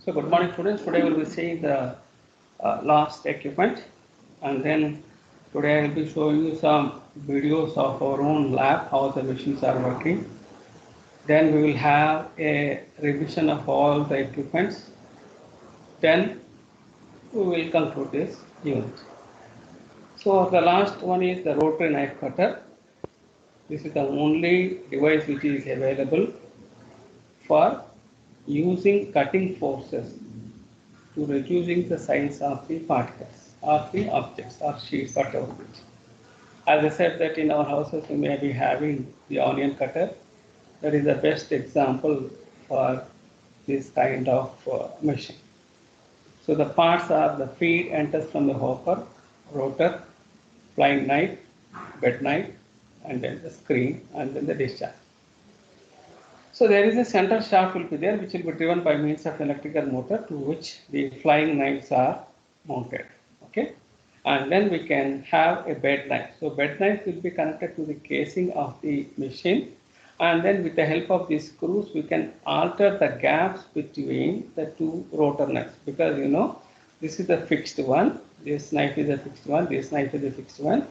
So good morning students. Today we will be seeing the last equipment, and then today I will be showing you some videos of our own lab, how the machines are working. Then we will have a revision of all the equipments. Then we will conclude this unit. So the last one is the rotary knife cutter. This is the only device which is available for using cutting forces to reducing the size of the particles or the objects or sheets, whatever it is. As I said that in our houses we may be having the onion cutter. That is the best example for this kind of machine. So the parts are the feed enters from the hopper, rotor, flying knife, bed knife, and then the screen, and then the discharge. So there is a center shaft will be there, which will be driven by means of electrical motor to which the flying knives are mounted. Okay, and then we can have a bed knife. So bed knife will be connected to the casing of the machine, and then with the help of these screws, we can alter the gaps between the two rotor knives, because this is the fixed one. This knife is a fixed one. This knife is a fixed one.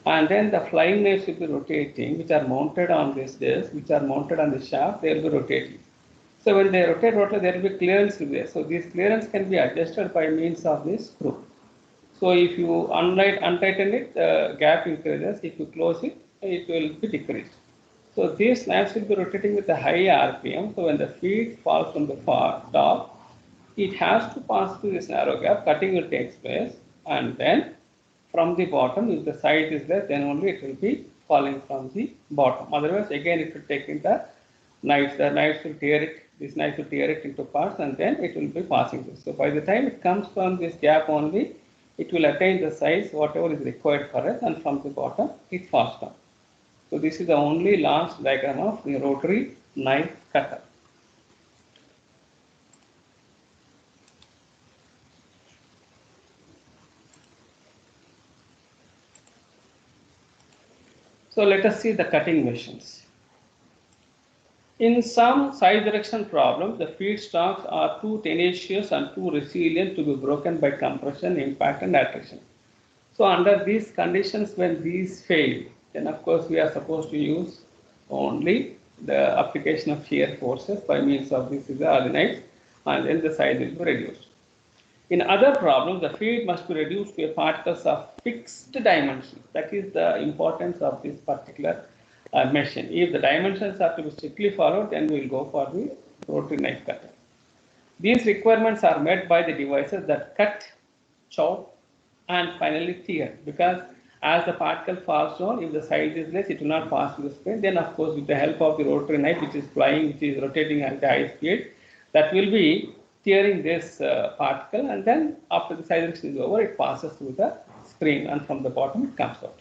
And then the flying knives will be rotating, which are mounted on this disc, which are mounted on the shaft, they will be rotating. So when they rotate, there will be clearance there. So this clearance can be adjusted by means of this screw. So if you untighten it, the gap increases. If you close it, it will be decreased. So these knives will be rotating with a high RPM. So when the feed falls from the top, it has to pass through this narrow gap, cutting will take place, and then from the bottom, if the side is there, then only it will be falling from the bottom. Otherwise, again, it will take in the knives will tear it, this knife will tear it into parts, and then it will be passing through. So by the time it comes from this gap only, it will attain the size whatever is required for it, and from the bottom it falls down. So this is the only last diagram of the rotary knife cutter. So let us see the cutting machines. In some side direction problems, the feed stocks are too tenacious and too resilient to be broken by compression, impact, and attrition. So under these conditions, when these fail, then of course we are supposed to use only the application of shear forces by means of this or the knife, and then the size will be reduced. In other problems, the feed must be reduced to a particles of fixed dimension. That is the importance of this particular machine. If the dimensions are to be strictly followed, then we will go for the rotary knife cutter. These requirements are met by the devices that cut, chop, and finally tear. Because as the particle falls down, if the size is less, it will not pass through the screen. Then, of course, with the help of the rotary knife, which is flying, which is rotating at the high speed, that will be tearing this particle, and then after the size reduction is over, it passes through the screen, and from the bottom it comes out.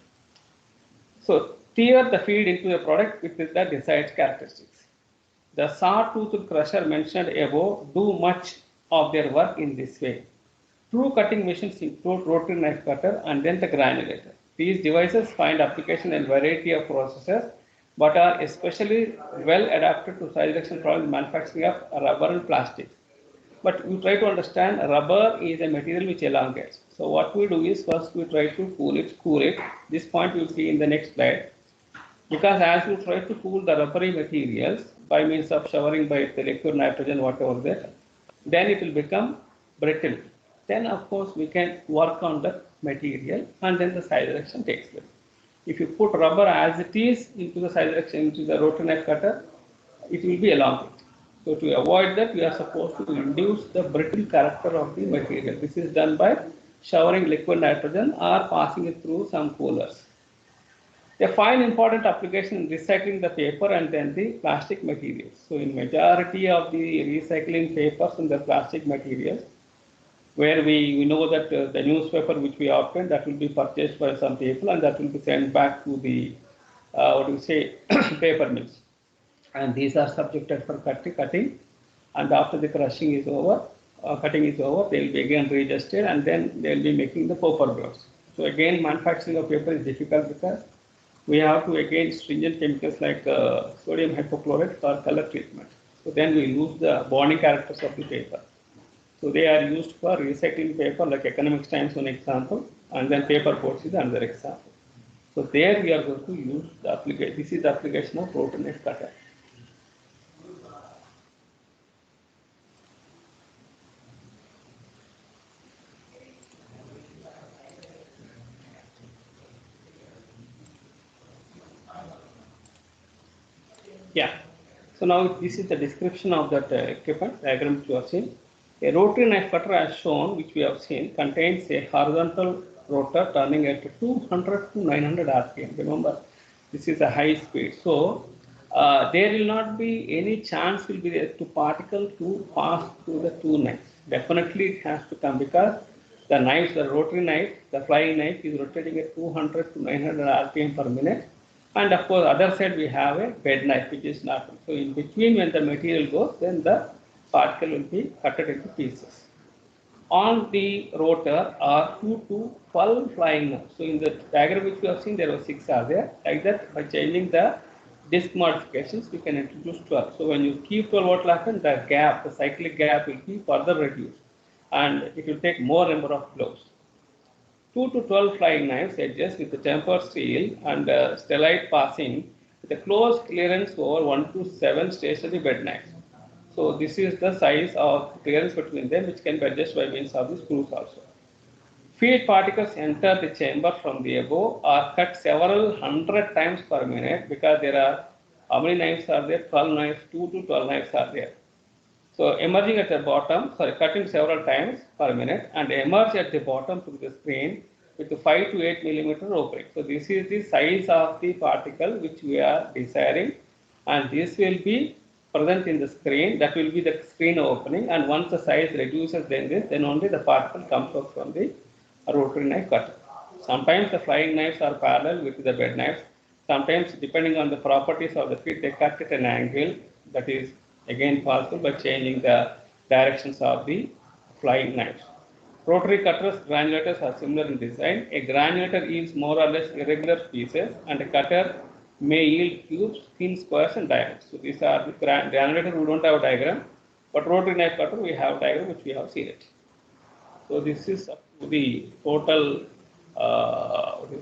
So tear the feed into a product with the desired characteristics. The saw-toothed crusher mentioned above do much of their work in this way. True cutting machines include rotary knife cutter and then the granulator. These devices find application in a variety of processes, but are especially well adapted to size reduction problems in manufacturing of rubber and plastics. But we try to understand rubber is a material which elongates. So what we do is first we try to cool it. This point you will see in the next slide. Because as you try to cool the rubbery materials by means of showering by the liquid nitrogen, whatever that, then it will become brittle. Then of course we can work on the material, and then the size reduction takes place. If you put rubber as it is into the size reduction into the rotary knife cutter, it will be elongated. So to avoid that, we are supposed to induce the brittle character of the material. This is done by showering liquid nitrogen or passing it through some coolers. They find important application in recycling the paper and then the plastic materials. So in majority of the recycling papers and the plastic materials, where we know that the newspaper which we obtain, that will be purchased by some people, and that will be sent back to the paper mills. And these are subjected for cutting, and after the cutting is over, they will be again readjusted, and then they will be making the paper boards. So again, manufacturing of paper is difficult because we have to again stringent chemicals like sodium hypochlorite for color treatment. So then we lose the bonding characters of the paper. So they are used for recycling paper, like Economics Times one example, and then paper boards is another example. So there we are going to use the application. This is the application of rotary knife cutter. Yeah. So now this is the description of that equipment diagram which you have seen. A rotary knife cutter as shown, which we have seen, contains a horizontal rotor turning at 200 to 900 rpm. Remember, this is a high speed. So there will not be any chance will be there to particle to pass through the two knives. Definitely it has to come because the knives, the rotary knife, the flying knife is rotating at 200 to 900 rpm per minute. And of course, other side we have a bed knife, which is not. So in between, when the material goes, then the particle will be cut into pieces. On the rotor are 2 to 12 flying knobs. So in the diagram which we have seen, there were 6 are there. Like that, by changing the disk modifications, we can introduce 12. So when you keep 12, what will happen? The gap, the cyclic gap will be further reduced, and it will take more number of blows. 2 to 12 flying knives edges with the tempered steel and stellite passing with a close clearance over 1 to 7 stationary bed knives. So this is the size of clearance between them, which can be adjusted by means of the screws also. Feed particles enter the chamber from the above are cut several hundred times per minute, because there are, how many knives are there? 12 knives, 2 to 12 knives are there. So emerging at the bottom, cutting several times per minute, and emerge at the bottom to the screen with 5 to 8 millimeter opening. So this is the size of the particle which we are desiring, and this will be present in the screen. That will be the screen opening, and once the size reduces then only the particle comes out from the rotary knife cutter. Sometimes the flying knives are parallel with the bed knives. Sometimes, depending on the properties of the feed, they cut at an angle. That is again possible by changing the directions of the flying knives. Rotary cutters, granulators are similar in design. A granulator yields more or less irregular pieces, and a cutter may yield cubes, thin squares, and diamonds. So these are the granulator. We don't have a diagram, but rotary knife cutter we have a diagram which we have seen it. So this is up to the total,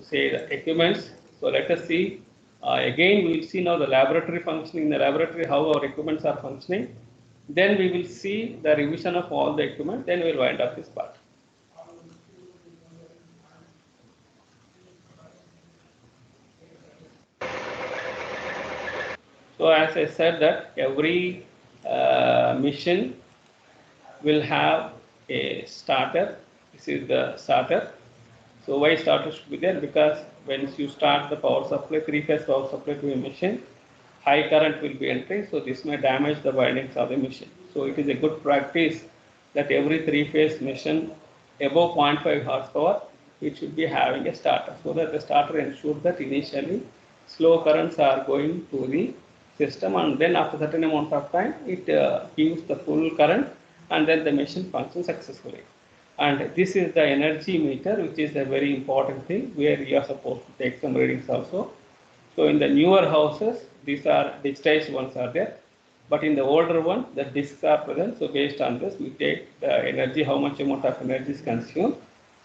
say, the equipments. So let us see. Again, we will see now the laboratory functioning. In the laboratory, how our equipments are functioning. Then we will see the revision of all the equipment. Then we will wind up this part. So as I said that every mission will have a starter. This is the starter. So why starter should be there? Because when you start the power supply, three-phase power supply to a machine, high current will be entering. So this may damage the windings of the machine. So it is a good practice that every three-phase machine above 0.5 horsepower, it should be having a starter, so that the starter ensures that initially slow currents are going to the system, and then after a certain amount of time, it gives the full current, and then the machine functions successfully. And this is the energy meter, which is a very important thing where you are supposed to take some readings also. So in the newer houses, these are digitized ones are there, but in the older one, the discs are present. So based on this, we take the energy, how much amount of energy is consumed.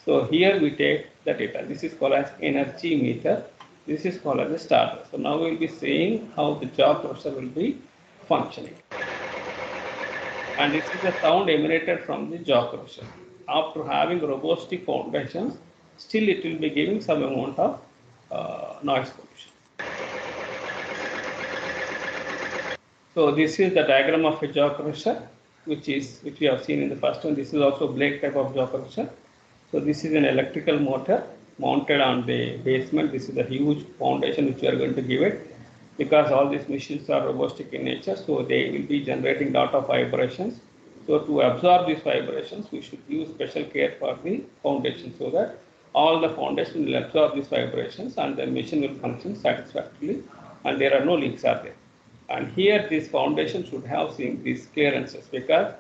So here we take the data. This is called as energy meter. This is called as a starter. So now we will be seeing how the jaw crusher will be functioning. And this is the sound emanated from the jaw crusher. After having robust foundations, still it will be giving some amount of noise pollution. So this is the diagram of a jaw crusher, which we have seen in the first one. This is also Blake type of jaw crusher. So this is an electrical motor mounted on the basement. This is a huge foundation which we are going to give it, because all these machines are robotic in nature, so they will be generating lot of vibrations. So to absorb these vibrations, we should use special care for the foundation, so that all the foundation will absorb these vibrations and the machine will function satisfactorily, and there are no leaks are there. And here this foundation should have seen these clearances, because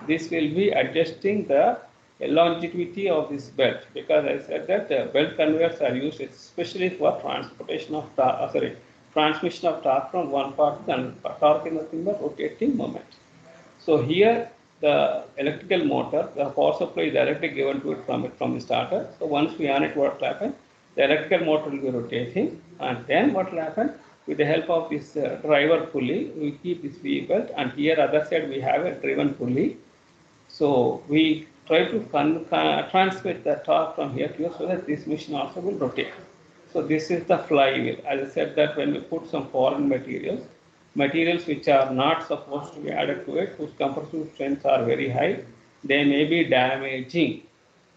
this will be adjusting the longevity of this belt, because I said that the belt conveyors are used especially for transportation of transmission of torque from one part to another. Torque is nothing but rotating moment. So here the electrical motor, the power supply is directly given to it from the starter. So once we on it, what will happen? The electrical motor will be rotating, and then what will happen? With the help of this driver pulley, we keep this V belt, and here other side we have a driven pulley. So we try to transmit the torque from here to here so that this machine also will rotate. So this is the flywheel. As I said that when we put some foreign materials, materials which are not supposed to be added to it, whose compressive strengths are very high, they may be damaging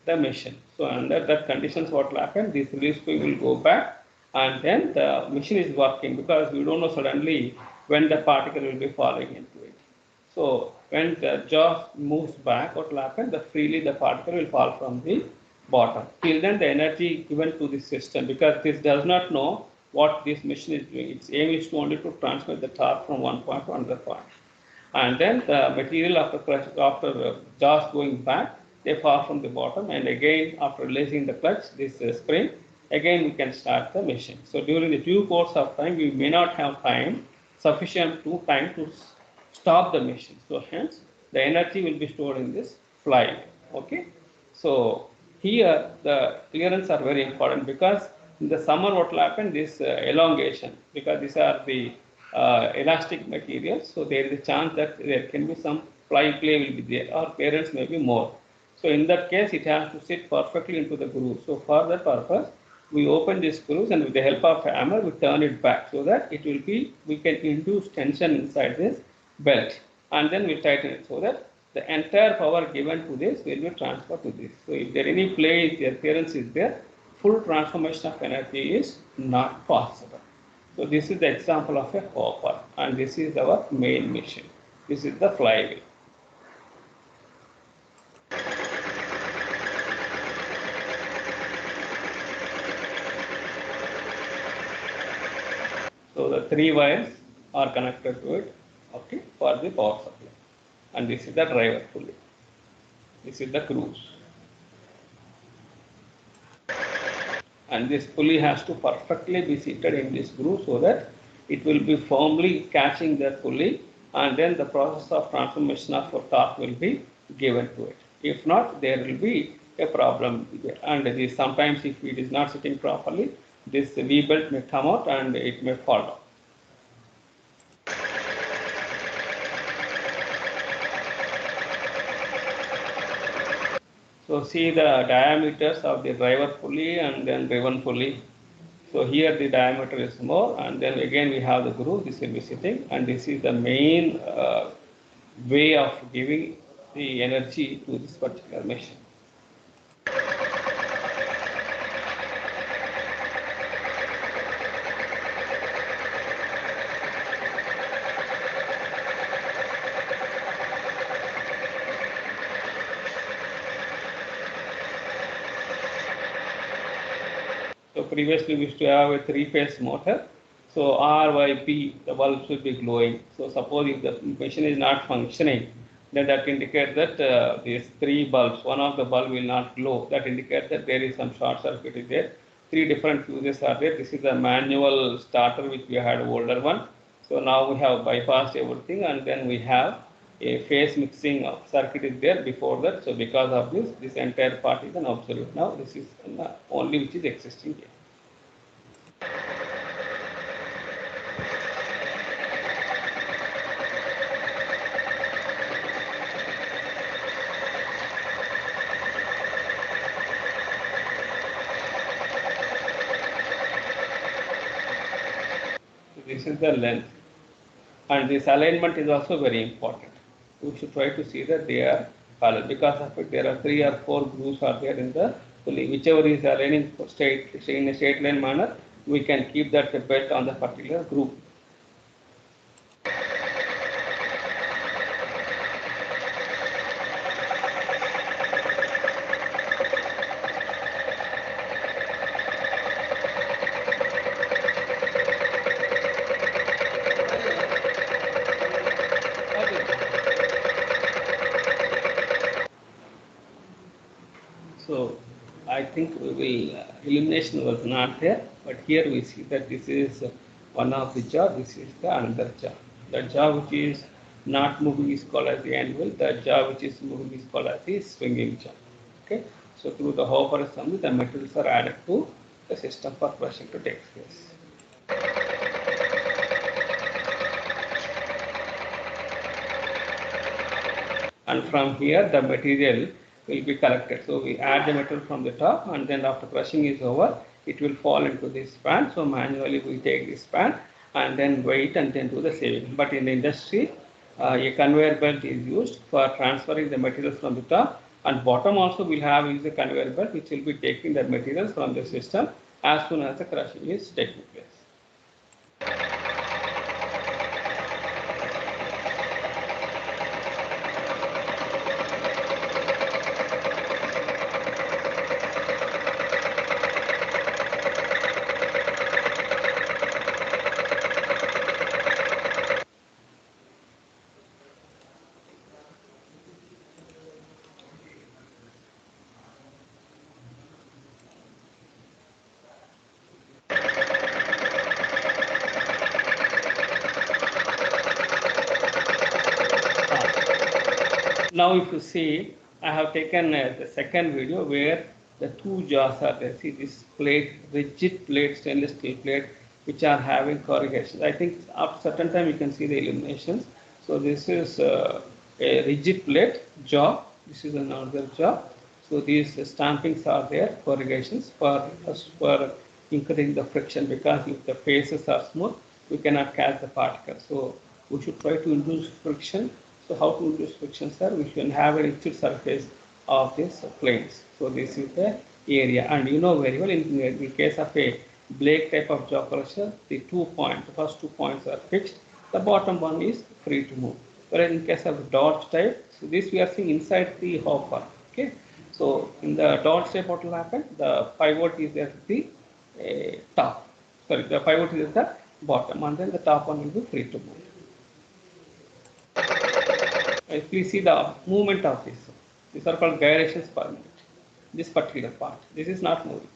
the machine. So under that conditions, what will happen? This release spring will go back, and then the machine is working, because we don't know suddenly when the particle will be falling into it. So when the jaw moves back, what will happen? The freely the particle will fall from the bottom. Till then, the energy given to the system, because this does not know what this machine is doing. Its aim is to only to transmit the torque from one point to another point. And then the material after jaws going back, they fall from the bottom, and again after releasing the clutch, this spring, again we can start the machine. So during the due course of time, we may not have sufficient time to stop the machine. So hence the energy will be stored in this flywheel. Okay. So here the clearance are very important, because in the summer what will happen, this elongation, because these are the elastic materials, so there is a chance that there can be some play will be there, or parents may be more. So in that case, it has to sit perfectly into the groove. So for that purpose, we open these screws, and with the help of a hammer, we turn it back so that it will be, we can induce tension inside this belt, and then we tighten it so that the entire power given to this will be transferred to this. So if there any play, if the appearance is there, full transformation of energy is not possible. So this is the example of a hopper, and this is our main machine. This is the flywheel. So the 3 wires are connected to it, okay, for the power supply. And this is the driver pulley. This is the cruise. And this pulley has to perfectly be seated in this groove so that it will be firmly catching the pulley, and then the process of transformation of torque will be given to it. If not, there will be a problem. And sometimes if it is not sitting properly, this V belt may come out and it may fall down. So see the diameters of the driver pulley and then driven pulley. So here the diameter is more, and then again we have the groove. This will be sitting, and this is the main way of giving the energy to this particular machine. So previously we used to have a 3-phase motor. So R, Y, P, the bulbs will be glowing. So suppose if the machine is not functioning, then that indicates that these 3 bulbs, one of the bulb will not glow. That indicates that there is some short circuit is there. 3 different fuses are there. This is a manual starter which we had older one. So now we have bypassed everything, and then we have a phase mixing circuit is there before that. So because of this entire part is an obsolete now. This is only which is existing here. So this is the length, and this alignment is also very important. We should try to see that they are parallel. Because of it, there are 3 or 4 grooves are there in the pulley. Whichever is aligning in a straight line manner, we can keep that belt on the particular groove. So I think we will elimination was not there, but here we see that this is one of the jaw, this is the another jaw. The jaw which is not moving is called as the anvil. The jaw which is moving is called as the swinging jaw. Okay. So through the hopper assembly, the materials are added to the system for crushing to take place. And from here the material will be collected. So we add the material from the top, and then after crushing is over, it will fall into this pan. So manually we take this pan and then wait and then do the saving. But in the industry, a conveyor belt is used for transferring the materials from the top, and bottom also will have is a conveyor belt which will be taking the materials from the system as soon as the crushing is taking place. Now if you see, I have taken the second video where the two jaws are there. See this plate, rigid plate, stainless steel plate, which are having corrugations. I think after certain time you can see the illuminations. So this is a rigid plate jaw. This is another jaw. So these stampings are there, corrugations for increasing the friction, because if the faces are smooth, we cannot catch the particle. So we should try to induce friction. So how to induce friction, sir? We should have a rigid surface of these planes. So this is the area, and you know very well in case of a Blake type of jaw crusher, the first 2 points are fixed. The bottom one is free to move. Whereas in case of Dodge type, so this we are seeing inside the hopper. Okay. So in the Dodge type, what will happen? The pivot is at the top. Sorry, the pivot is at the bottom, and then the top one will be free to move. Please see the movement of this. These are called gyrations per minute. This particular part. This is not moving.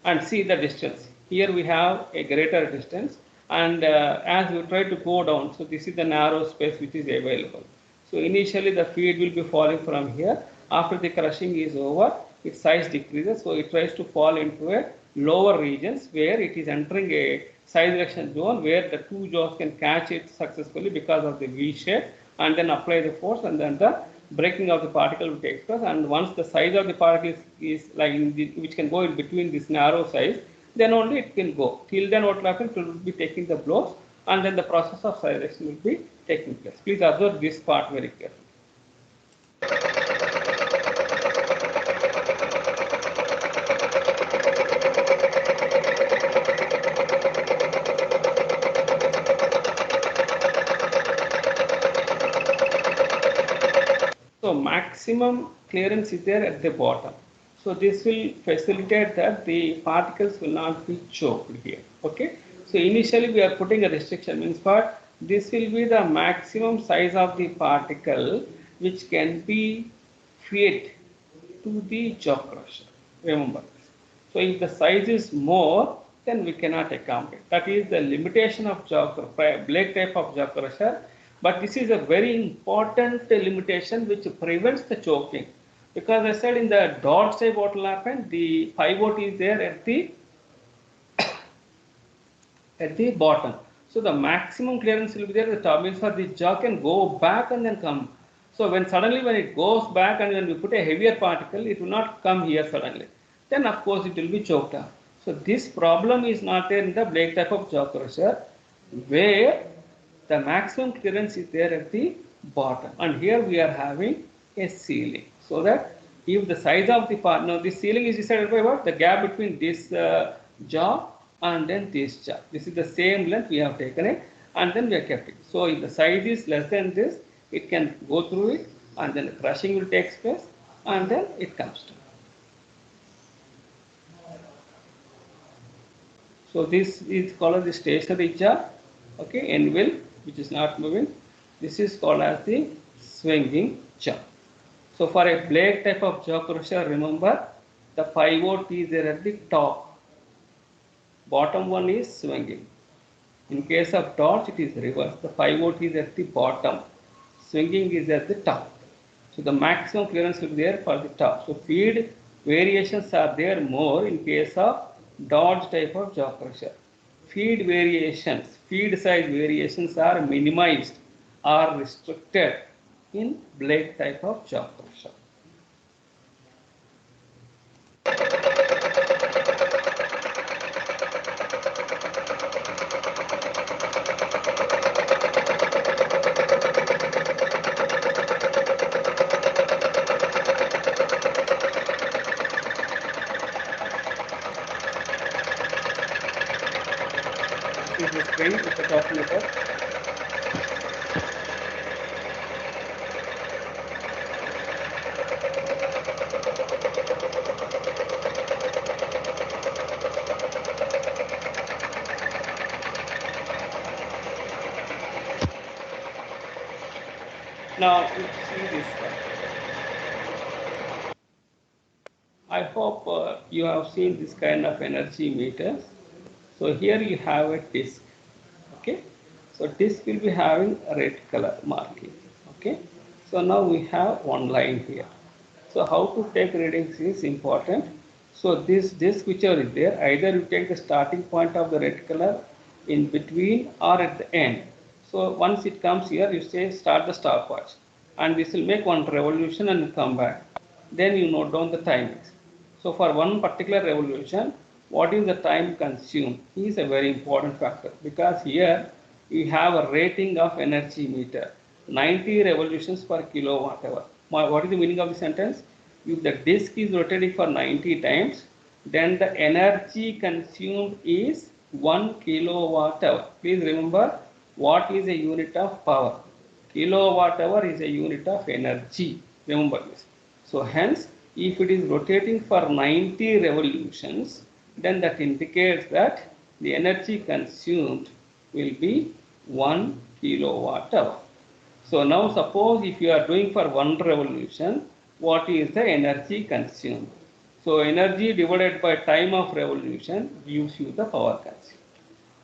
And see the distance. Here we have a greater distance, and as we try to go down, so this is the narrow space which is available. So initially the feed will be falling from here. After the crushing is over, its size decreases, so it tries to fall into a lower regions where it is entering a size reduction zone where the two jaws can catch it successfully because of the V shape, and then apply the force, and then the breaking of the particle will take place. And once the size of the particle is like which can go in between this narrow size, then only it can go. Till then what will happen? It will be taking the blows, and then the process of size reduction will be taking place. Please observe this part very carefully. So maximum clearance is there at the bottom. So this will facilitate that the particles will not be choked here. Okay. So initially we are putting a restriction, means what? This will be the maximum size of the particle which can be fed to the jaw crusher. Remember this. So if the size is more, then we cannot accommodate. That is the limitation of Blake type of jaw crusher. But this is a very important limitation which prevents the choking. Because I said in the Dodge type what will happen, the pivot is there at the bottom. So the maximum clearance will be there at the top, means for the jaw can go back and then come. So when it goes back and when we put a heavier particle, it will not come here suddenly. Then of course it will be choked up. So this problem is not there in the Blake type of jaw crusher, where the maximum clearance is there at the bottom, and here we are having a ceiling, so that if the size of the part, now this ceiling is decided by what? The gap between this jaw and then this jaw. This is the same length we have taken it, and then we have kept it. So if the size is less than this, it can go through it, and then the crushing will take place, and then it comes down. So this is called the stationary jaw. Okay, anvil which is not moving. This is called as the swinging jaw. So for a Blake type of jaw crusher, remember the pivot is there at the top. Bottom one is swinging. In case of torch, it is reverse. The 5 volt is at the bottom, swinging is at the top. So the maximum clearance will be there for the top. So feed variations are there more in case of Dodge type of jaw crusher. Feed variations, feed size variations are minimized or restricted in blade type of jaw crusher. This is the spring which we are talking about. Now you see this one. I hope you have seen this kind of energy meters. So here you have a disc. Okay. So disc will be having a red color marking. Okay. So now we have one line here. So how to take readings is important. So this disc whichever is there, either you take the starting point of the red color in between or at the end. So once it comes here, you say start the stopwatch, and this will make one revolution and come back. Then you note down the timings. So for one particular revolution, what is the time consumed is a very important factor, because here we have a rating of energy meter, 90 revolutions per kilowatt hour. What is the meaning of the sentence? If the disk is rotating for 90 times, then the energy consumed is 1 kilowatt hour. Please remember, what is a unit of power? Kilowatt hour is a unit of energy. Remember this. So hence, if it is rotating for 90 revolutions, then that indicates that the energy consumed will be 1 kilowatt hour. So now suppose if you are doing for one revolution, what is the energy consumed? So energy divided by time of revolution gives you the power consumed.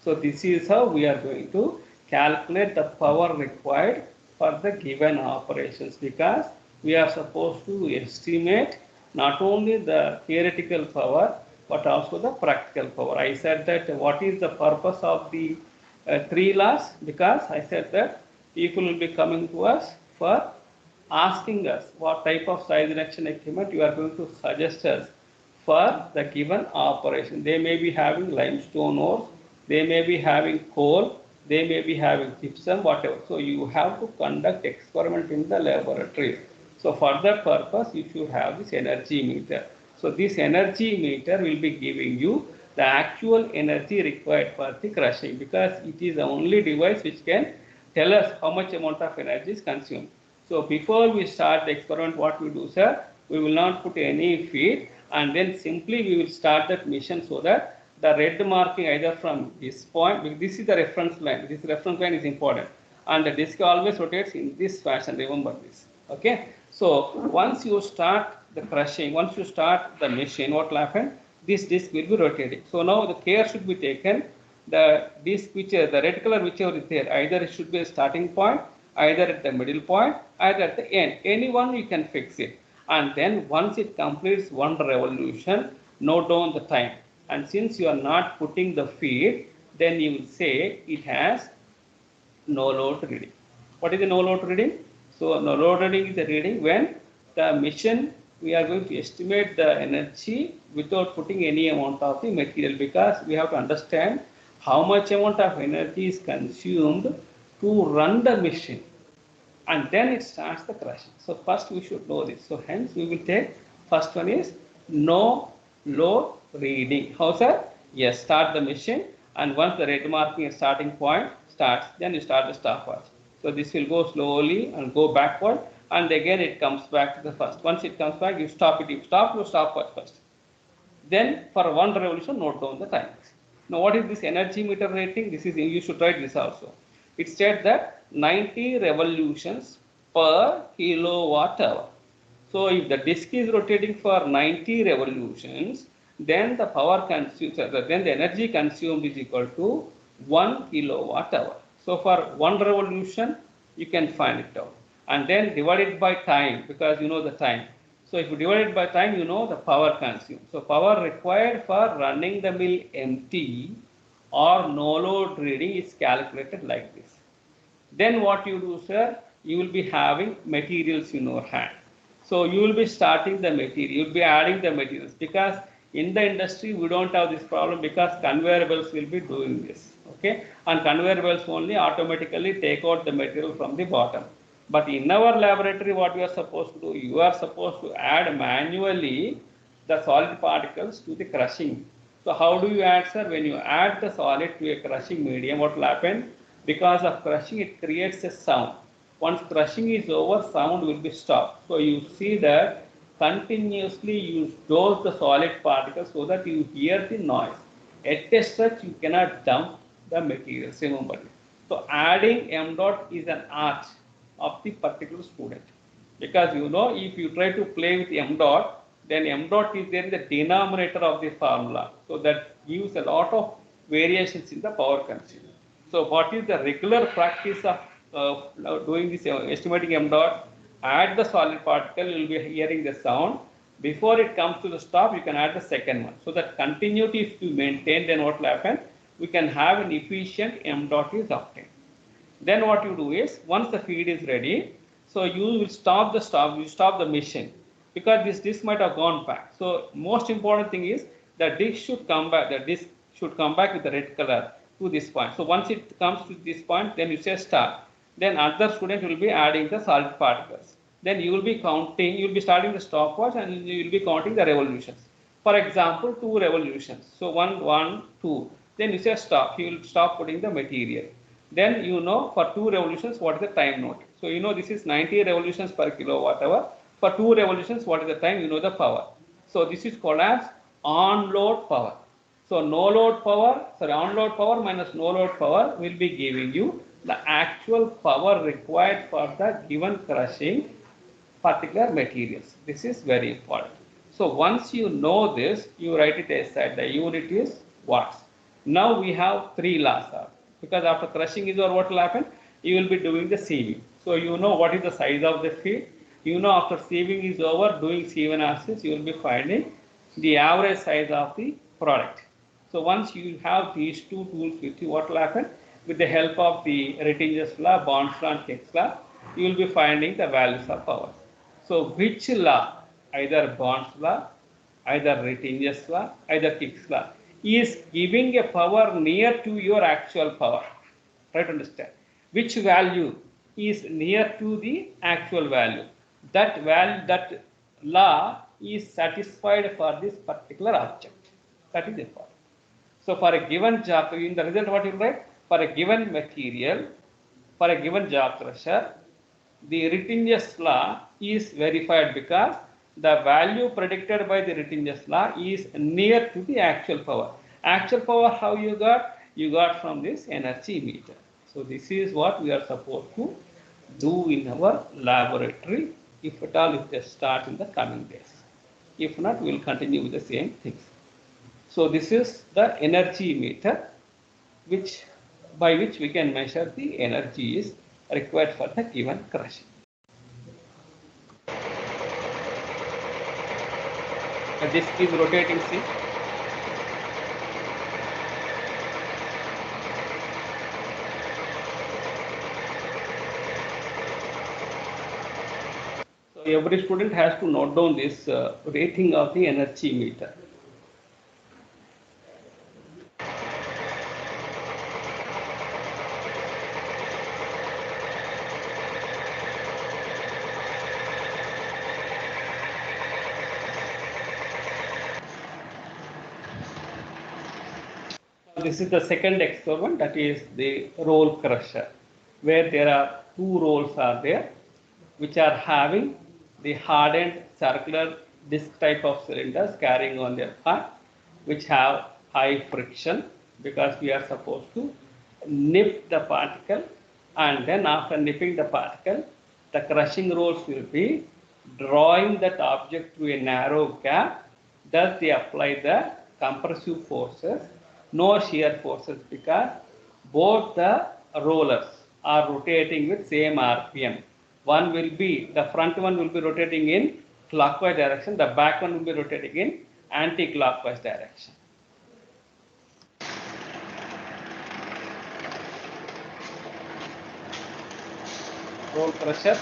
So this is how we are going to calculate the power required for the given operations, because we are supposed to estimate not only the theoretical power but also the practical power. I said that what is the purpose of the 3 laws, because I said that people will be coming to us for asking us what type of size reduction equipment you are going to suggest us for the given operation. They may be having limestone ores, they may be having coal, they may be having gypsum, whatever. So you have to conduct experiment in the laboratory. So for that purpose, you should have this energy meter. So this energy meter will be giving you the actual energy required for the crushing, because it is the only device which can tell us how much amount of energy is consumed. So before we start the experiment, what we do, sir, we will not put any feed, and then simply we will start that mission so that the red marking either from this point, because this is the reference line, this reference line is important, and the disc always rotates in this fashion, remember this. Okay. So once you start the crushing, once you start the machine, what will happen? This disc will be rotating. So now the care should be taken. The disc the red color whichever is there, either it should be a starting point, either at the middle point, either at the end. Any one you can fix it. And then once it completes one revolution, note down the time. And since you are not putting the feed, then you will say it has no load reading. What is the no load reading? So no load reading is the reading when the machine, we are going to estimate the energy without putting any amount of the material, because we have to understand how much amount of energy is consumed to run the machine, and then it starts the crushing. So first we should know this. So hence we will take first one is no load reading. How, sir? Yes, start the machine, and once the red marking at starting point starts, then you start the stopwatch. So this will go slowly and go backward, and again it comes back to the first. Once it comes back, you stop it. You stop your stopwatch first. Then for one revolution, note down the times. Now what is this energy meter rating? This is, you should write this also. It states that 90 revolutions per kilowatt hour. So if the disk is rotating for 90 revolutions, then the power consumed, then the energy consumed is equal to 1 kilowatt hour. So for one revolution, you can find it out. And then divide it by time, because you know the time. So if you divide it by time, you know the power consumed. So power required for running the mill empty or no load reading is calculated like this. Then what you do, sir, you will be having materials in your hand. So you will be starting the material, you will be adding the materials, because in the industry we don't have this problem, because conveyor belts will be doing this. Okay, and conveyor belts only automatically take out the material from the bottom. But in our laboratory, what we are supposed to do, you are supposed to add manually the solid particles to the crushing. So how do you add, sir? When you add the solid to a crushing medium, what will happen? Because of crushing, it creates a sound. Once crushing is over, sound will be stopped. So you see that continuously you dose the solid particles so that you hear the noise. At a stretch, you cannot dump the materials, remember it. So adding m dot is an art of the particular student, because you know, if you try to play with m dot, then m dot is there in the denominator of the formula, so that gives a lot of variations in the power consumed. So what is the regular practice of doing this estimating m dot? Add the solid particle, you will be hearing the sound. Before it comes to the stop, you can add the second one. So that continuity if you maintain, then what will happen? We can have an efficient m dot is obtained. Then what you do is, once the feed is ready, so you will you stop the machine, because this disc might have gone back. So most important thing is the disc should come back, with the red color to this point. So once it comes to this point, then you say start. Then other student will be adding the solid particles. Then you will be counting, you will be starting the stopwatch and you will be counting the revolutions. For example, 2 revolutions. So 1, 1, 2. Then you say stop. You will stop putting the material. Then you know for 2 revolutions what is the time note. So you know this is 90 revolutions per kilowatt hour. For 2 revolutions, what is the time? You know the power. So this is called as on-load power. So no load power, sorry, on-load power minus no load power will be giving you the actual power required for the given crushing particular materials. This is very important. So once you know this, you write it aside. The unit is watts. Now we have 3 laws, because after crushing is over, what will happen? You will be doing the sieving. So you know what is the size of the feed. You know after sieving is over, doing sieve analysis, you will be finding the average size of the product. So once you have these two tools with you, what will happen? With the help of the Rettinger's law, Bond's law and Hicks law, you will be finding the values of power. So which law, either Bond's law, either Rettinger's law, either Hicks law, is giving a power near to your actual power? Try to understand. Which value is near to the actual value? That value, that law is satisfied for this particular object. That is important. So for a given job, in the result what you write? For a given material, for a given job crusher, the Rittinger's law is verified because the value predicted by the Rittinger's law is near to the actual power. Actual power, how you got? You got from this energy meter. So this is what we are supposed to do in our laboratory, if at all, if they start in the coming days. If not, we will continue with the same things. So this is the energy meter, by which we can measure the energy is required for the given crushing. The disc is rotating, see. So every student has to note down this rating of the energy meter. This is the second experiment, that is the roll crusher, where there are 2 rolls are there, which are having the hardened circular disc type of cylinders carrying on their part, which have high friction, because we are supposed to nip the particle, and then after nipping the particle, the crushing rolls will be drawing that object through a narrow gap. Thus they apply the compressive forces, no shear forces, because both the rollers are rotating with same RPM. One will be, the front one will be rotating in clockwise direction, the back one will be rotating in anti-clockwise direction. Roll pressure.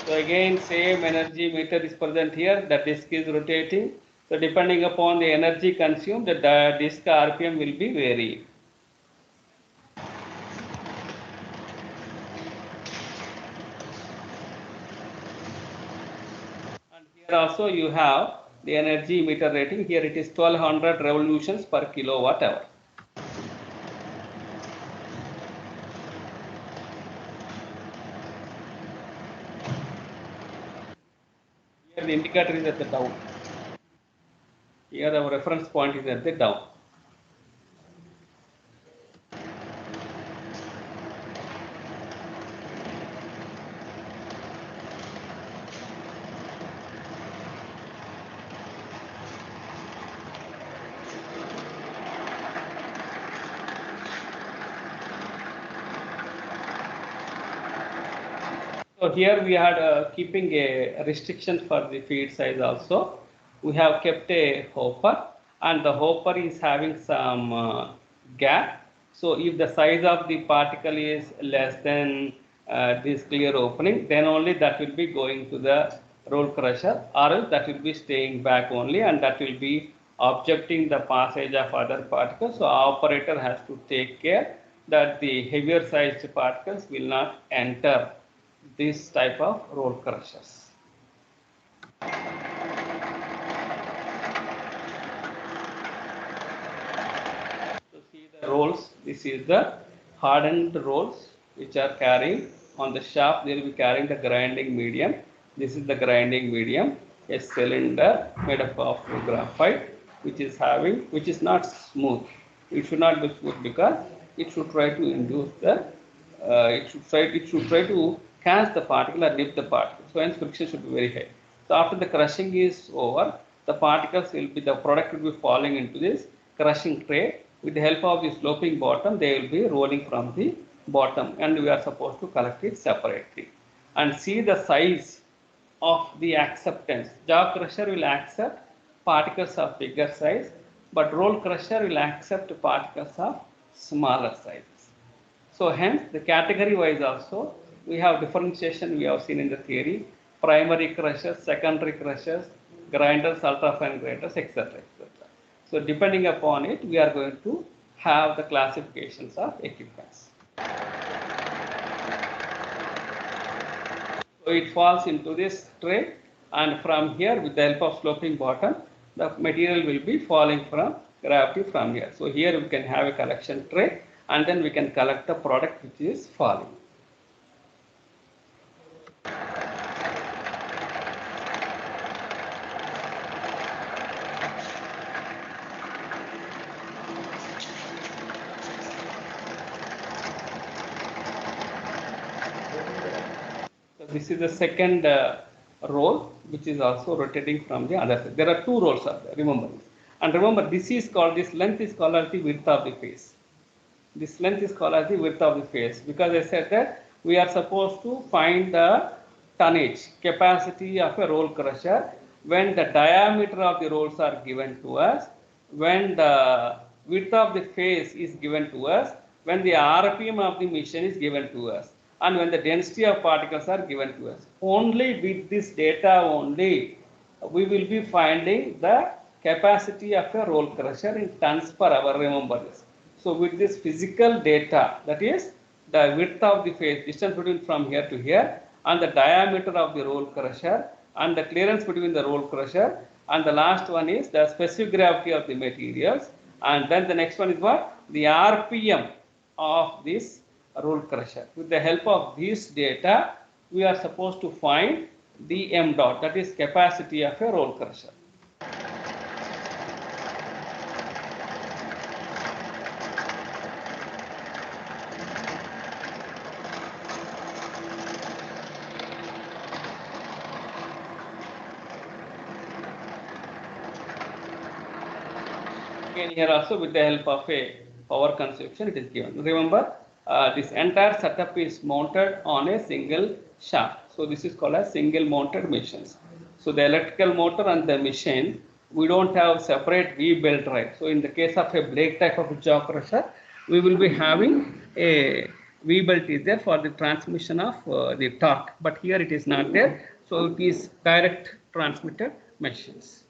So again, same energy meter is present here, the disc is rotating. So depending upon the energy consumed, the disc RPM will be varied. And here also you have the energy meter rating. Here it is 1200 revolutions per kilowatt hour. Here the indicator is at the down. Here our reference point is at the down. So here we are keeping a restriction for the feed size also. We have kept a hopper, and the hopper is having some gap. So if the size of the particle is less than this clear opening, then only that will be going to the roll crusher, or else that will be staying back only, and that will be objecting the passage of other particles. So operator has to take care that the heavier sized particles will not enter this type of roll crushers. To see the rolls, this is the hardened rolls which are carrying on the shaft. They will be carrying the grinding medium. This is the grinding medium, a cylinder made up of graphite, which is not smooth. It should not be smooth because it should try to induce the it should try to catch the particle or dip the particle. So hence friction should be very high. So after the crushing is over, the particles will be, the product will be falling into this crushing tray. With the help of the sloping bottom, they will be rolling from the bottom, and we are supposed to collect it separately. And see the size of the acceptance. Jaw crusher will accept particles of bigger size, but roll crusher will accept particles of smaller size. So hence the category wise also we have differentiation we have seen in the theory, primary crushers, secondary crushers, grinders, ultrafine grinders, etc. etc. So depending upon it, we are going to have the classifications of equipments. So it falls into this tray, and from here with the help of sloping bottom, the material will be falling from gravity from here. So here we can have a collection tray, and then we can collect the product which is falling. So this is the second roll which is also rotating from the other side. There are two rolls are there, remember this. And remember this length is called as the width of the face. This length is called as the width of the face, because I said that we are supposed to find the tonnage, capacity of a roll crusher when the diameter of the rolls are given to us, when the width of the face is given to us, when the RPM of the machine is given to us, and when the density of particles are given to us. Only with this data only we will be finding the capacity of a roll crusher in tons per hour, remember this. So with this physical data, that is the width of the face, distance between from here to here, and the diameter of the roll crusher, and the clearance between the roll crusher, and the last one is the specific gravity of the materials, and then the next one is what? The RPM of this roll crusher. With the help of this data, we are supposed to find the m dot, that is capacity of a roll crusher. Again, here also with the help of a power consumption, it is given. Remember, this entire setup is mounted on a single shaft. So this is called as single mounted machines. So the electrical motor and the machine, we don't have separate V-belt drive. So in the case of a Blake type of jaw crusher, we will be having a V-belt is there for the transmission of the torque. But here it is not there. So it is direct transmitted machines.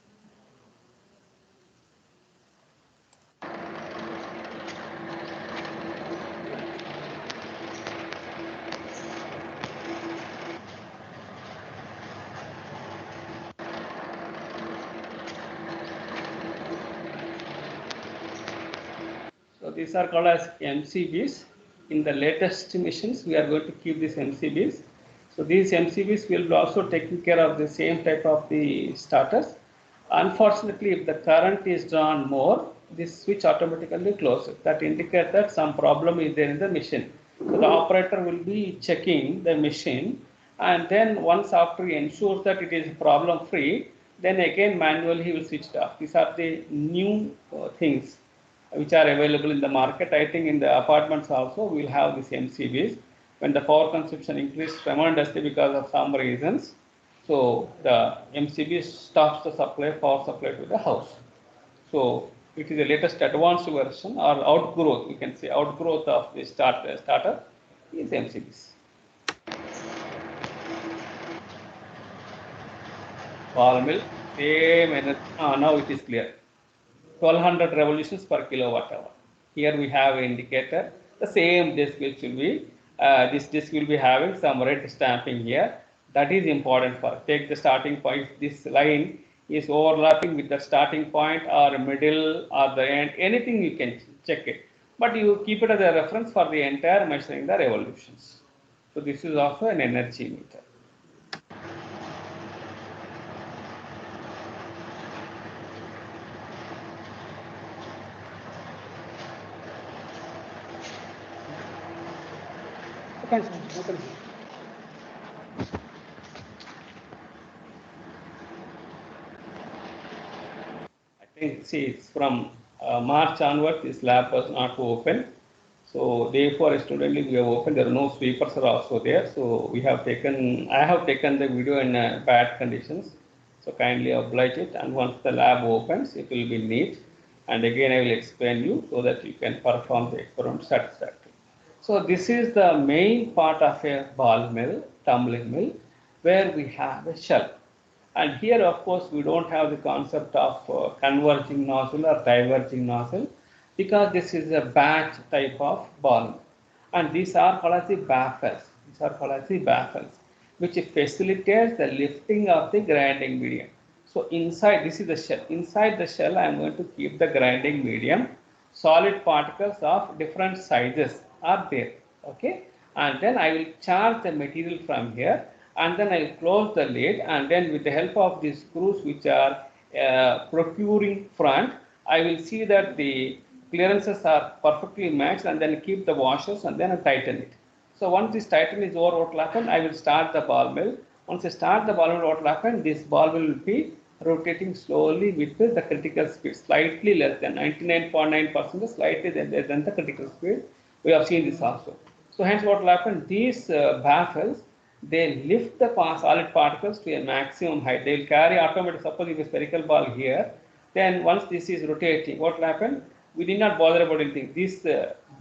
So these are called as MCBs. In the latest missions, we are going to keep these MCBs. So these MCBs will be also taking care of the same type of the starters. Unfortunately, if the current is drawn more, this switch automatically closes. That indicates that some problem is there in the machine. So the operator will be checking the machine, and then once after he ensures that it is problem free, then again manually he will switch it off. These are the new things which are available in the market. I think in the apartments also we will have these MCBs. When the power consumption increases tremendously because of some reasons, so the MCB stops the supply, power supply to the house. So it is the latest advanced version or outgrowth, we can say outgrowth of the starter is MCBs. Ball mill, same energy. Now it is clear. 1200 revolutions per kilowatt hour. Here we have an indicator. The same disk which will be, this disk will be having some red stamping here. That is important for, take the starting point. This line is overlapping with the starting point or middle or the end, anything you can check it. But you keep it as a reference for the entire measuring the revolutions. So this is also an energy meter. I think, see, it's from March onwards, this lab was not open. So therefore, studently we have opened. There are no sweepers are also there. So we have taken, I have taken the video in bad conditions. So kindly oblige it. And once the lab opens, it will be neat. And again, I will explain you so that you can perform the experiment satisfactorily. So this is the main part of a ball mill, tumbling mill, where we have a shell. And here, of course, we don't have the concept of converging nozzle or diverging nozzle because this is a batch type of ball. And these are called as the baffles. These are called as the baffles, which facilitates the lifting of the grinding medium. So inside, this is the shell. Inside the shell, I am going to keep the grinding medium. Solid particles of different sizes are there. Okay. And then I will charge the material from here, and then I will close the lid, and then with the help of these screws which are procuring front, I will see that the clearances are perfectly matched, and then keep the washers and then I tighten it. So once this tighten is over, what will happen? I will start the ball mill. Once I start the ball mill, what will happen? This ball will be rotating slowly with the critical speed, slightly less than 99.9%, slightly less than the critical speed. We have seen this also. So hence what will happen? These baffles, they lift the solid particles to a maximum height. They will carry automatically. Suppose if a spherical ball here, then once this is rotating, what will happen? We did not bother about anything. This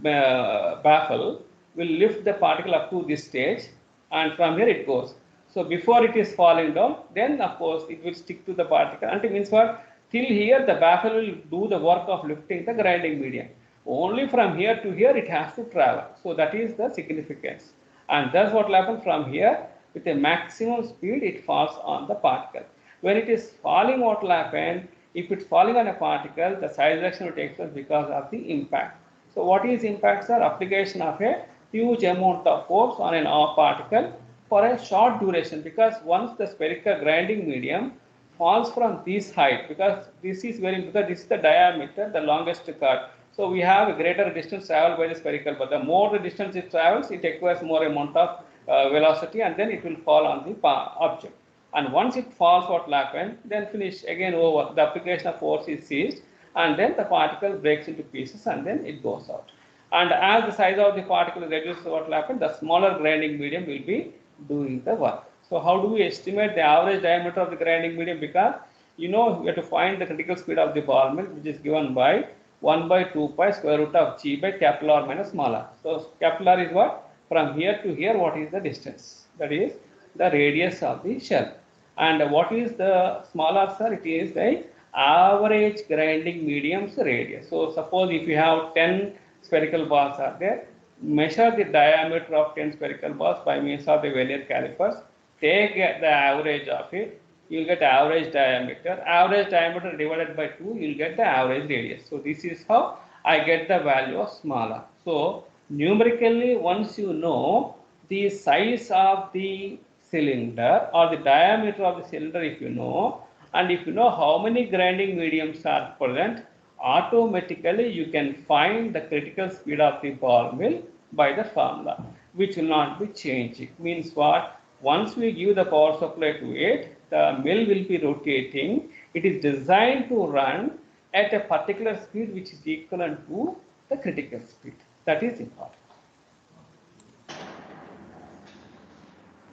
baffle will lift the particle up to this stage, and from here it goes. So before it is falling down, then of course it will stick to the particle. And it means what? Till here the baffle will do the work of lifting the grinding medium. Only from here to here it has to travel. So that is the significance. And thus what will happen from here, with a maximum speed it falls on the particle. When it is falling, what will happen? If it's falling on a particle, the side direction will take place because of the impact. So what is impact, sir? Application of a huge amount of force on an particle for a short duration, because once the spherical grinding medium falls from this height, because this is the diameter, the longest cut. So we have a greater distance traveled by the spherical, but the more the distance it travels, it acquires more amount of velocity, and then it will fall on the object. And once it falls, what will happen? Then finish, again over. The application of force is ceased, and then the particle breaks into pieces and then it goes out. And as the size of the particle reduces, what will happen? The smaller grinding medium will be doing the work. So how do we estimate the average diameter of the grinding medium? Because we have to find the critical speed of the ball mill, which is given by 1 by 2 pi square root of g by capital R minus small r. So capital R is what? From here to here, what is the distance? That is the radius of the shell. And what is the small r, sir? It is the average grinding medium's radius. So suppose if you have 10 spherical balls are there, measure the diameter of 10 spherical balls by means of the vernier calipers, take the average of it, you will get average diameter. Average diameter divided by 2, you will get the average radius. So this is how I get the value of small r. So numerically, once you know the size of the cylinder or the diameter of the cylinder, if you know, and if you know how many grinding mediums are present, automatically you can find the critical speed of the ball mill by the formula, which will not be changing. Means what? Once we give the power supply to it, the mill will be rotating. It is designed to run at a particular speed which is equivalent to the critical speed. That is important.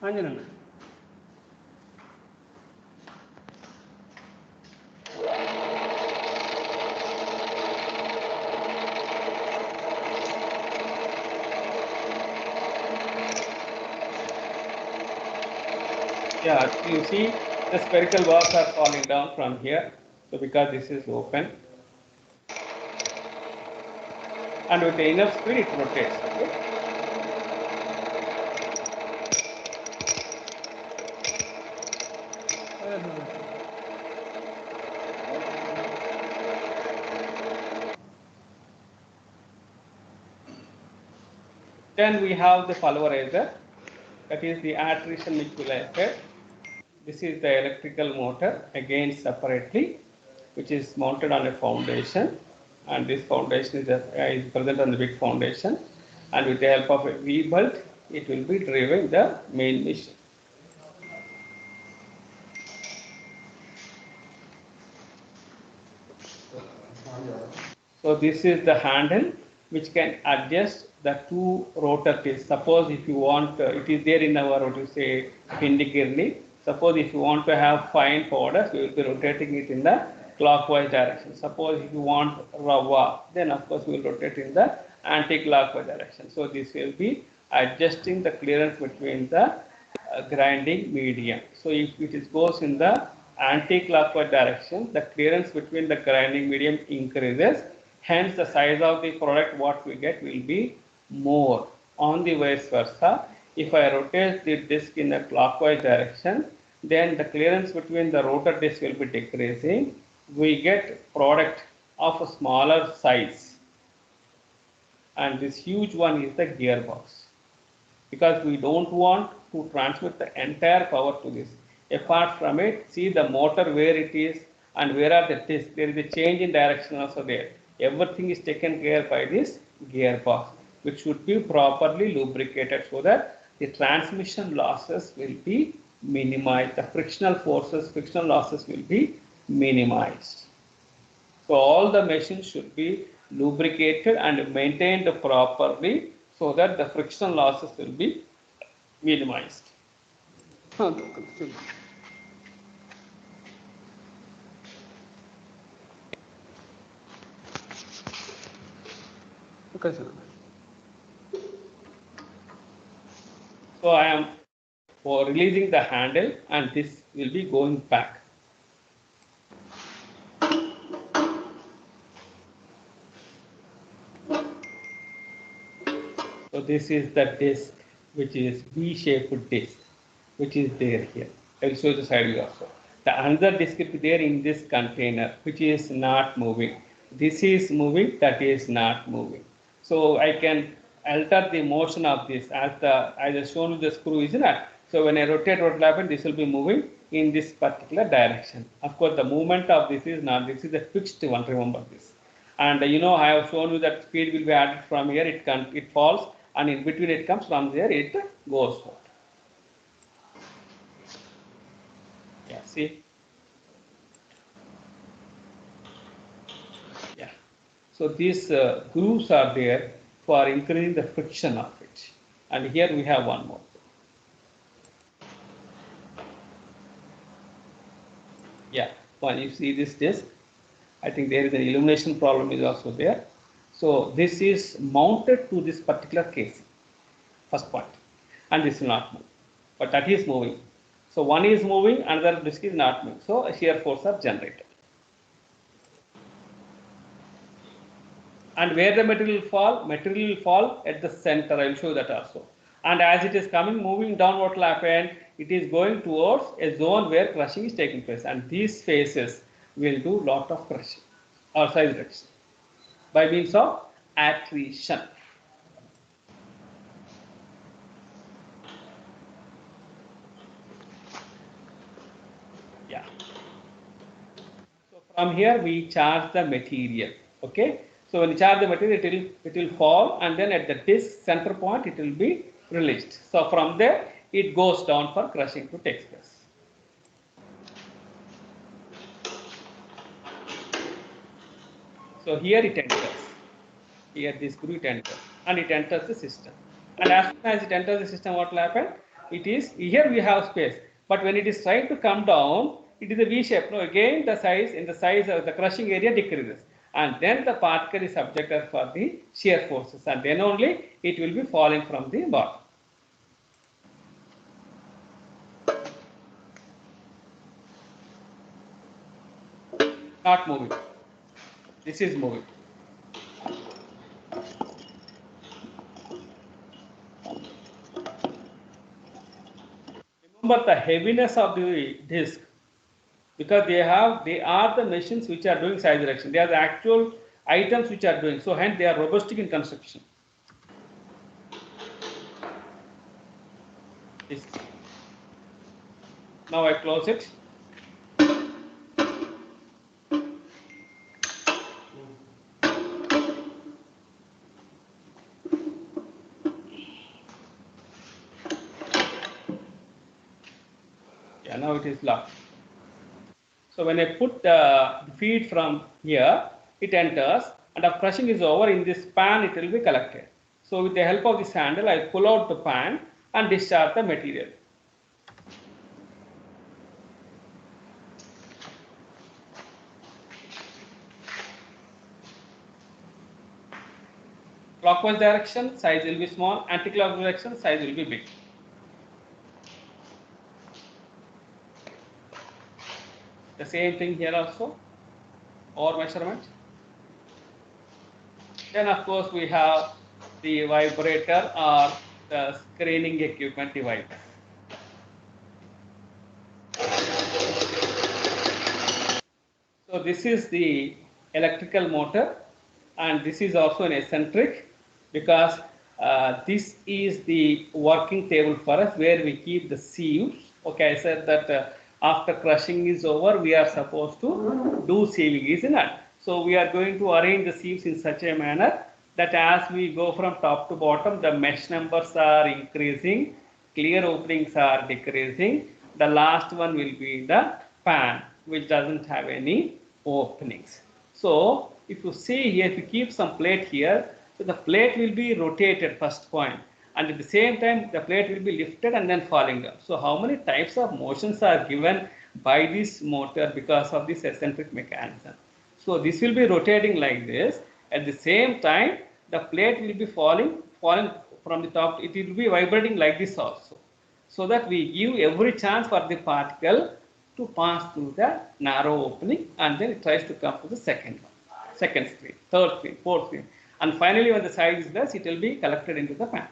Anjanana. Yeah, you see the spherical bars are falling down from here. So because this is open, and with the enough speed it rotates. Okay? Then we have the pulverizer, that is the attrition equalizer. This is the electrical motor, again separately, which is mounted on a foundation, and this foundation is present on the big foundation, and with the help of a V-bolt, it will be driving the main machine. So this is the handle which can adjust the two rotor teeth. Suppose if you want, it is there in our, what you say, Pindigirli. Suppose if you want to have fine powders, we will be rotating it in the clockwise direction. Suppose if you want rava, then of course we will rotate in the anti-clockwise direction. So this will be adjusting the clearance between the grinding medium. So if it goes in the anti-clockwise direction, the clearance between the grinding medium increases. Hence, the size of the product what we get will be more. On the vice versa, if I rotate the disc in a clockwise direction, then the clearance between the rotor disc will be decreasing. We get product of a smaller size, and this huge one is the gearbox, because we don't want to transmit the entire power to this. Apart from it, see the motor where it is and where are the discs. There is a change in direction also there. Everything is taken care by this gearbox, which should be properly lubricated so that the transmission losses will be minimized. The frictional forces, frictional losses will be minimized. So all the machines should be lubricated and maintained properly so that the friction losses will be minimized. Okay, sir. So I am releasing the handle and this will be going back. So this is the disc, which is V-shaped disc, which is there here. I will show the side view also. The another disc is there in this container, which is not moving. This is moving, that is not moving. So I can alter the motion of this as I just shown you the screw, isn't it? So when I rotate, what will happen? This will be moving in this particular direction. Of course, the movement of this is not. This is a fixed one. Remember this. And I have shown you that speed will be added from here. It falls, and in between it comes from there. It goes out. Yeah. See. So these grooves are there for increasing the friction of it. And here we have one more. Yeah, when you see this disc, I think there is an illumination problem is also there. So this is mounted to this particular casing, first point, and this will not move, but that is moving. So one is moving, another disc is not moving. So shear force are generated. And where the material will fall at the center. I will show you that also. And as it is coming, moving down, what will happen? It is going towards a zone where crushing is taking place, and these phases will do lot of crushing or size reduction by means of attrition. Yeah. So from here we charge the material. Okay. So when you charge the material, it will fall, and then at the disc center point it will be released. So from there it goes down for crushing to take place. So here it enters. Here this groove enters, and it enters the system. And as soon as it enters the system, what will happen? It is here we have space, but when it is trying to come down, it is a V shape. No, again the size of the crushing area decreases, and then the particle is subjected for the shear forces, and then only it will be falling from the bottom. Not moving. This is moving. Remember the heaviness of the disc, because they are the machines which are doing size reduction. They are the actual items which are doing. So hence they are robustic in construction. This. Now I close it. Yeah, now it is locked. So when I put the feed from here, it enters, and after crushing is over, in this pan it will be collected. So with the help of this handle, I pull out the pan and discharge the material. Clockwise direction, size will be small. Anti-clockwise direction, size will be big. The same thing here also, or measurement. Then of course we have the vibrator or the screening equipment device. So this is the electrical motor, and this is also an eccentric, because this is the working table for us where we keep the sieves. Okay, I said that after crushing is over, we are supposed to do sieving, isn't it? So we are going to arrange the sieves in such a manner that as we go from top to bottom, the mesh numbers are increasing, clear openings are decreasing. The last one will be the pan, which doesn't have any openings. So if you see here, if you keep some plate here, so the plate will be rotated first point, and at the same time the plate will be lifted and then falling down. So how many types of motions are given by this motor because of this eccentric mechanism? So this will be rotating like this. At the same time, the plate will be falling from the top. It will be vibrating like this also, so that we give every chance for the particle to pass through the narrow opening, and then it tries to come to the second stream, third stream, fourth stream, and finally when the size is less, it will be collected into the pan.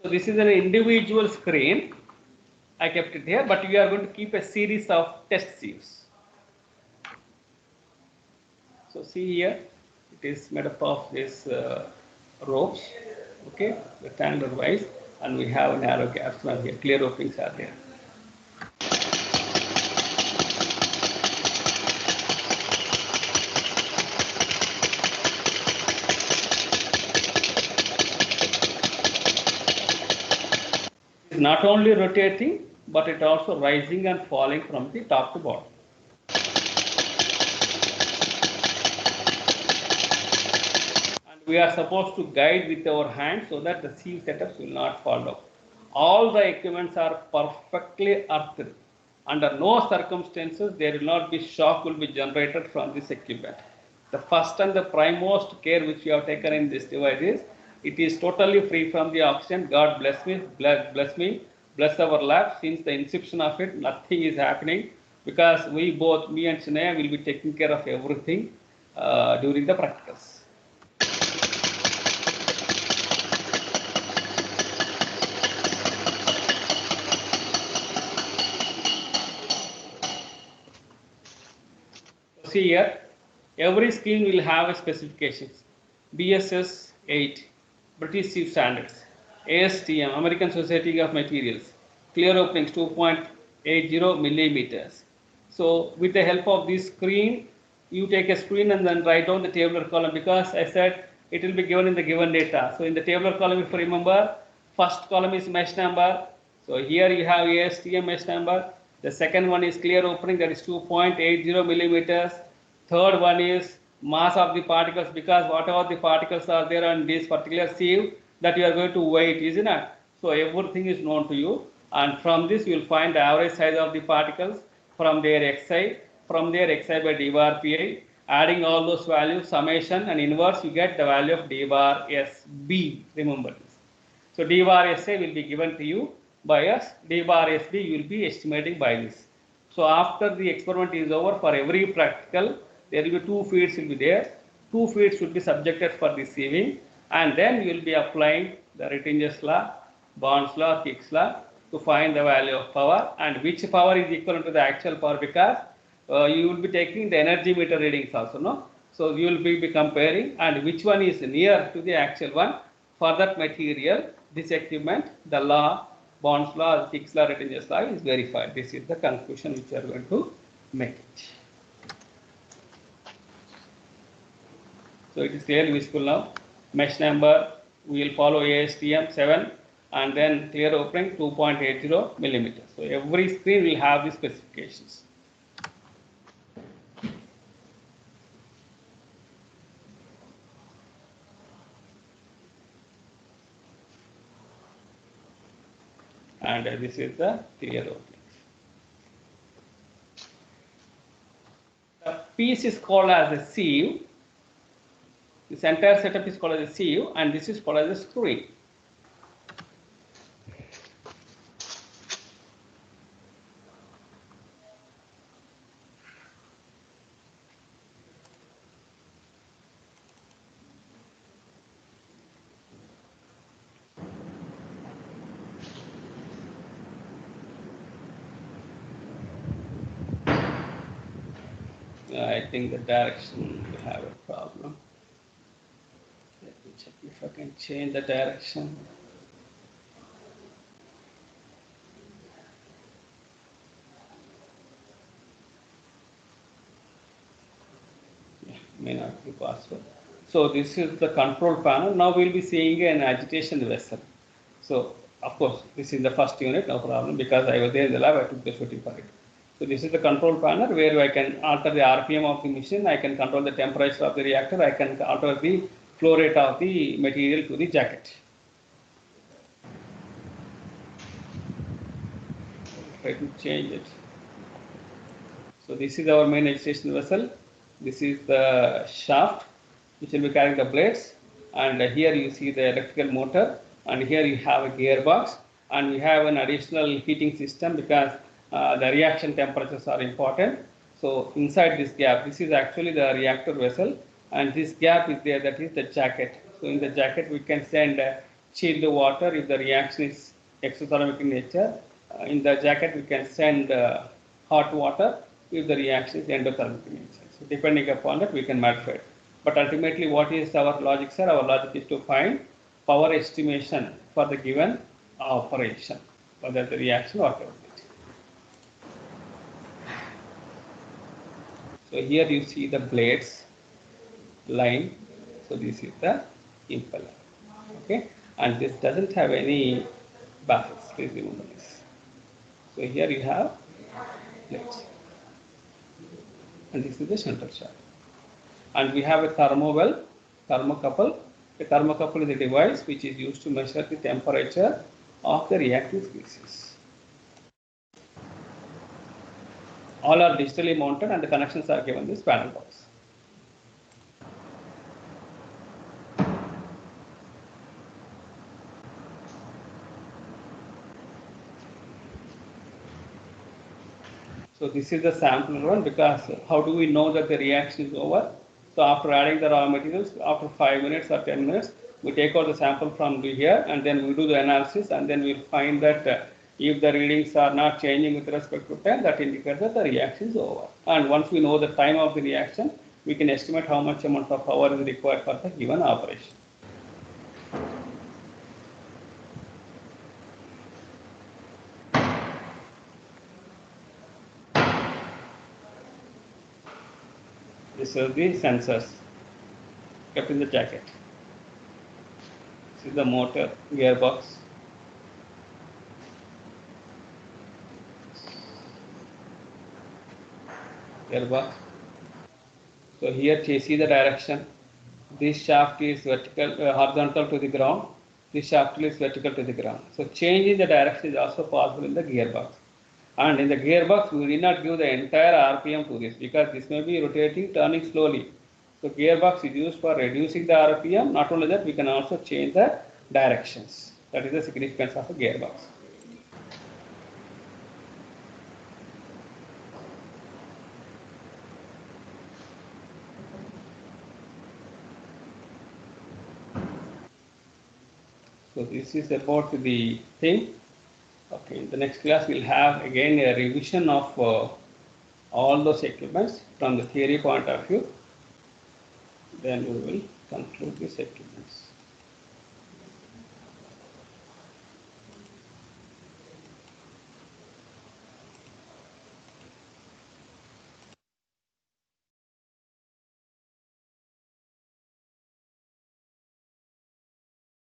So this is an individual screen. I kept it here, but we are going to keep a series of test sieves. So see here, it is made up of these ropes, okay, rectangular wise, and we have narrow gaps here, clear openings are there. not only rotating, but it also rising and falling from the top to bottom. And we are supposed to guide with our hands so that the sieve setups will not fall down. All the equipments are perfectly earthed. Under no circumstances there will not be shock will be generated from this equipment. The first and the primemost care which we have taken in this device is it is totally free from the oxygen. God bless me, bless our lab. Since the inception of it, nothing is happening because we both, me and Chinaya, will be taking care of everything during the practicals. See here, every screen will have a specifications. BSS 8, British Sieve Standards, ASTM, American Society of Materials, clear openings 2.80 millimeters. So with the help of this screen, you take a screen and then write down the tabular column because I said it will be given in the given data. So in the tabular column, if you remember, first column is mesh number. So here you have ASTM mesh number. The second one is clear opening, that is 2.80 millimeters. Third one is mass of the particles, because whatever the particles are there on this particular sieve that you are going to weight, isn't it? So everything is known to you, and from this you will find the average size of the particles, from their xi, from their xi by d bar pi, adding all those values, summation and inverse, you get the value of d bar sb. Remember this. So d bar SA will be given to you by us, d bar SB you will be estimating by this. So after the experiment is over, for every practical, there will be 2 feeds will be there. 2 feeds should be subjected for the sieving, and then you will be applying the Rittinger's law, Bond's law, Hicks law to find the value of power, and which power is equivalent to the actual power, because you will be taking the energy meter readings also, no? So you will be comparing, and which one is near to the actual one. For that material, this equipment, the law, Bond's law, Hicks law, Rittinger's law is verified. This is the conclusion which we are going to make it. So it is clearly visible now. Mesh number, we will follow ASTM 7, and then clear opening 2.80 millimeters. So every screen will have the specifications. And this is the clear opening. The piece is called as a sieve. This entire setup is called as a sieve, and this is called as a screen. I think the direction will have a problem. Let me check if I can change the direction. Yeah, may not be possible. So this is the control panel. Now we'll be seeing an agitation vessel. So of course, this is the first unit, no problem, because I was there in the lab, I took the shooting for it. So this is the control panel where I can alter the RPM of the machine, I can control the temperature of the reactor, I can alter the flow rate of the material to the jacket. Try to change it. So this is our main agitation vessel. This is the shaft which will be carrying the blades, and here you see the electrical motor, and here you have a gearbox, and we have an additional heating system because the reaction temperatures are important. So inside this gap, this is actually the reactor vessel, and this gap is there, that is the jacket. So in the jacket we can send chilled water if the reaction is exothermic in nature. In the jacket we can send hot water if the reaction is endothermic in nature. So depending upon that we can modify it. But ultimately what is our logic, sir? Our logic is to find power estimation for the given operation, whether the reaction or whatever. So here you see the blades line. So this is the impeller. Okay, and this doesn't have any baffles. Please remember this. So here you have plates, and this is the central shaft. And we have a thermocouple. A thermocouple is a device which is used to measure the temperature of the reacting species. All are digitally mounted and the connections are given in this panel box. So this is the sample one, because how do we know that the reaction is over? So after adding the raw materials, after 5 minutes or 10 minutes, we take out the sample from here and then we do the analysis, and then we'll find that if the readings are not changing with respect to time, that indicates that the reaction is over. And once we know the time of the reaction, we can estimate how much amount of power is required for the given operation. These are the sensors kept in the jacket. This is the motor, gearbox. So here you see the direction. This shaft is horizontal to the ground. This shaft is vertical to the ground. So change in the direction is also possible in the gearbox. And in the gearbox, we will not give the entire RPM to this, because this may be rotating, turning slowly. So gearbox is used for reducing the RPM. Not only that, we can also change the directions. That is the significance of a gearbox. So this is about the thing. Okay, in the next class we'll have again a revision of all those equipments from the theory point of view. Then we will conclude these equipments.